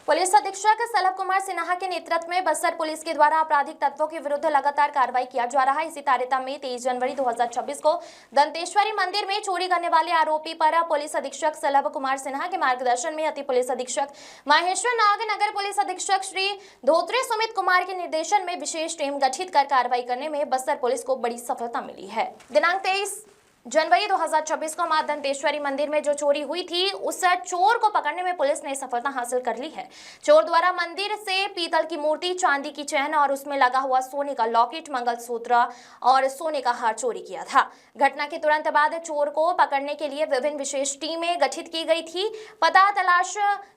Police अधीक्षक सलभ कुमार सिन्हा के नेतृत्व में बस्तर पुलिस के द्वारा आपराधिक तत्वों के विरुद्ध लगातार कार्रवाई किया जा रहा है। इसी तारिता में 23 जनवरी 2026 को दंतेश्वरी मंदिर में चोरी करने वाले आरोपी पर पुलिस अधीक्षक सलभ कुमार सिन्हा के मार्गदर्शन में अति पुलिस अधीक्षक महेश्वर नाग, नगर पुलिस अधीक्षक श्री धोत्रे सुमित कुमार के निर्देशन में विशेष टीम गठित कर कार्रवाई करने में बस्तर पुलिस को बड़ी सफलता मिली है। दिनांक 23 जनवरी 2026 को मां दंतेश्वरी मंदिर में जो चोरी हुई थी, उस चोर को पकड़ने में पुलिस ने सफलता हासिल कर ली है। चोर द्वारा मंदिर से पीतल की मूर्ति, चांदी की चैन और उसमें लगा हुआ सोने का लॉकेट, मंगलसूत्र और सोने का हार चोरी किया था। घटना के तुरंत बाद चोर को पकड़ने के लिए विभिन्न विशेष टीमें गठित की गई थी। पता तलाश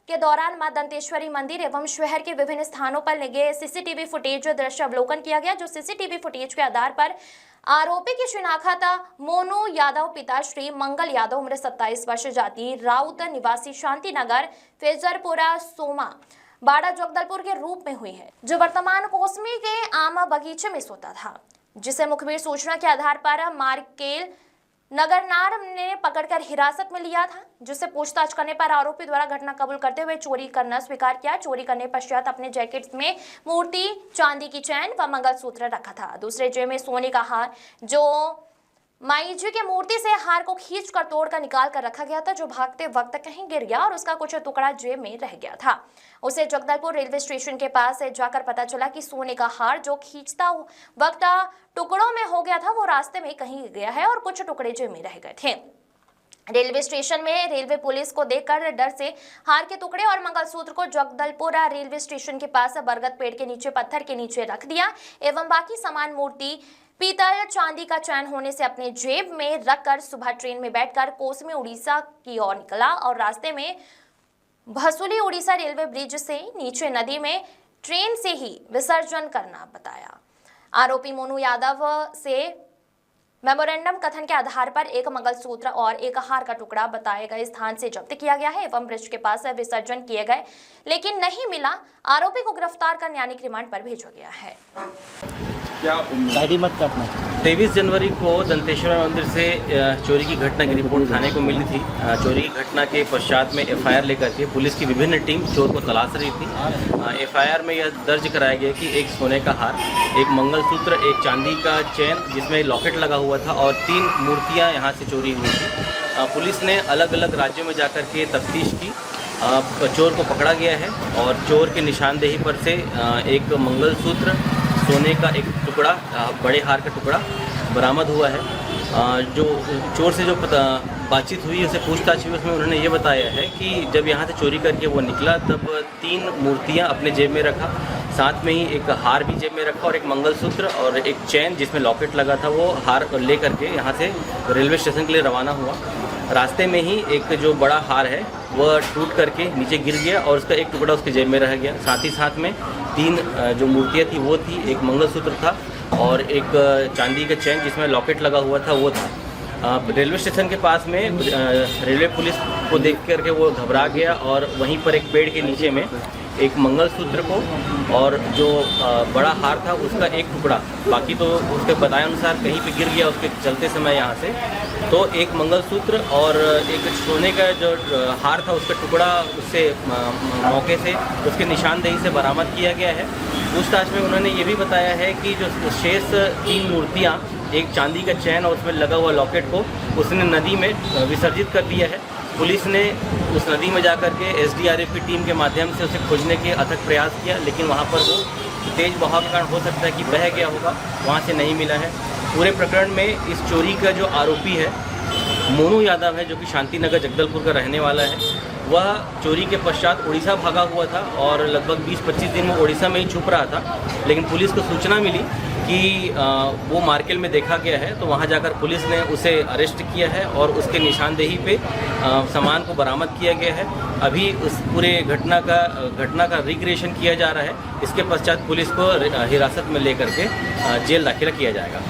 के दौरान मां दंतेश्वरी मंदिर एवं शहर के विभिन्न स्थानों पर लगे सीसीटीवी फुटेज दृश्य अवलोकन किया गया। जो सीसीटीवी फुटेज के आधार पर आरोपी की शिनाख्त मोनू यादव, पिता श्री मंगल यादव, उम्र 27 वर्ष, जाति राउत, निवासी शांति नगर, फेजरपुरा, सोमा, बाड़ा, जगदलपुर के रूप में हुई है, जो वर्तमान कोसमी के आम बगीचे में सोता था, जिसे मुखबिर सूचना के आधार पर मार्केल नगरनार ने पकड़कर हिरासत में लिया था, जिससे पूछताछ करने पर आरोपी द्वारा घटना कबूल करते हुए चोरी करना स्वीकार किया। चोरी करने पश्चात अपने जैकेट में मूर्ति, चांदी की चैन व मंगलसूत्र रखा था। दूसरे जेब में सोने का हार, जो माई जी की मूर्ति से हार को खींच कर तोड़कर निकाल कर रखा गया था, जो भागते वक्त कहीं गिर गया और उसका कुछ टुकड़ा जेब में रह गया था। उसे जगदलपुर रेलवे स्टेशन के पास जाकर पता चला कि सोने का हार जो खींचता वक्त टुकड़ों में हो गया था, वो रास्ते में कहीं गिर गया है और कुछ टुकड़े जेब में रह गए थे। रेलवे स्टेशन में रेलवे पुलिस को देखकर डर से हार के टुकड़े और मंगलसूत्र को जगदलपुरा रेलवे स्टेशन के पास बरगद पेड़ के नीचे पत्थर के नीचे रख दिया एवं बाकी सामान, मूर्ति, पीतल, चांदी का चैन होने से अपने जेब में रखकर सुबह ट्रेन में बैठकर कोसमी उड़ीसा की ओर निकला और रास्ते में भसुली उड़ीसा रेलवे ब्रिज से नीचे नदी में ट्रेन से ही विसर्जन करना बताया। आरोपी मोनू यादव से मेमोरेंडम कथन के आधार पर एक मंगलसूत्र और एक हार का टुकड़ा बताए गए स्थान से जब्त किया गया है एवं ब्रिज के पास विसर्जन किए गए, लेकिन नहीं मिला। आरोपी को गिरफ्तार कर न्यायिक रिमांड पर भेजा गया है। क्या 23 जनवरी को दंतेश्वरी मंदिर से चोरी की घटना की रिपोर्ट थाने को मिली थी। चोरी की घटना के पश्चात में एफआईआर लेकर के पुलिस की विभिन्न टीम चोर को तलाश रही थी। एफआईआर में यह दर्ज कराया गया कि एक सोने का हार, एक मंगलसूत्र, एक चांदी का चैन जिसमें लॉकेट लगा हुआ था और 3 मूर्तियां यहां से चोरी हुई थी। पुलिस ने अलग अलग राज्यों में जाकर के तफ्तीश की। चोर को पकड़ा गया है और चोर की निशानदेही पर से एक मंगलसूत्र, सोने का एक टुकड़ा, बड़े हार का टुकड़ा बरामद हुआ है। जो चोर से जो बातचीत हुई, उसे पूछताछ हुई, उसमें उन्होंने ये बताया है कि जब यहाँ से चोरी करके वो निकला तब 3 मूर्तियाँ अपने जेब में रखा, साथ में ही एक हार भी जेब में रखा और एक मंगलसूत्र और एक चैन जिसमें लॉकेट लगा था, वो हार ले करके यहाँ से रेलवे स्टेशन के लिए रवाना हुआ। रास्ते में ही एक जो बड़ा हार है वह टूट करके नीचे गिर गया और उसका एक टुकड़ा उसके जेब में रह गया। साथ ही साथ में 3 जो मूर्तियाँ थी वो थी, एक मंगलसूत्र था और एक चांदी का चैन जिसमें लॉकेट लगा हुआ था वो था। रेलवे स्टेशन के पास में रेलवे पुलिस को देख करके वो घबरा गया और वहीं पर एक पेड़ के नीचे में एक मंगलसूत्र को और जो बड़ा हार था उसका एक टुकड़ा, बाकी तो उसके बताए अनुसार कहीं पे गिर गया उसके चलते समय यहाँ से, तो एक मंगलसूत्र और एक सोने का जो हार था उसका टुकड़ा उससे मौके से उसके निशानदेही से बरामद किया गया है। पूछताछ में उन्होंने ये भी बताया है कि जो शेष 3 मूर्तियाँ, एक चांदी का चैन और उसमें लगा हुआ लॉकेट को उसने नदी में विसर्जित कर दिया है। पुलिस ने उस नदी में जाकर के एसडीआरएफ की टीम के माध्यम से उसे खोजने के अथक प्रयास किया, लेकिन वहाँ पर वो तेज बहाव के कारण हो सकता है कि बह गया होगा, वहाँ से नहीं मिला है। पूरे प्रकरण में इस चोरी का जो आरोपी है मोनू यादव है, जो कि शांति नगर जगदलपुर का रहने वाला है, वह चोरी के पश्चात उड़ीसा भागा हुआ था और लगभग 20-25 दिन वो उड़ीसा में ही छुप रहा था। लेकिन पुलिस को सूचना मिली कि वो मार्केल में देखा गया है, तो वहाँ जाकर पुलिस ने उसे अरेस्ट किया है और उसके निशानदेही पे सामान को बरामद किया गया है। अभी उस पूरे घटना का रिक्रिएशन किया जा रहा है। इसके पश्चात पुलिस को हिरासत में लेकर के जेल दाखिला किया जाएगा।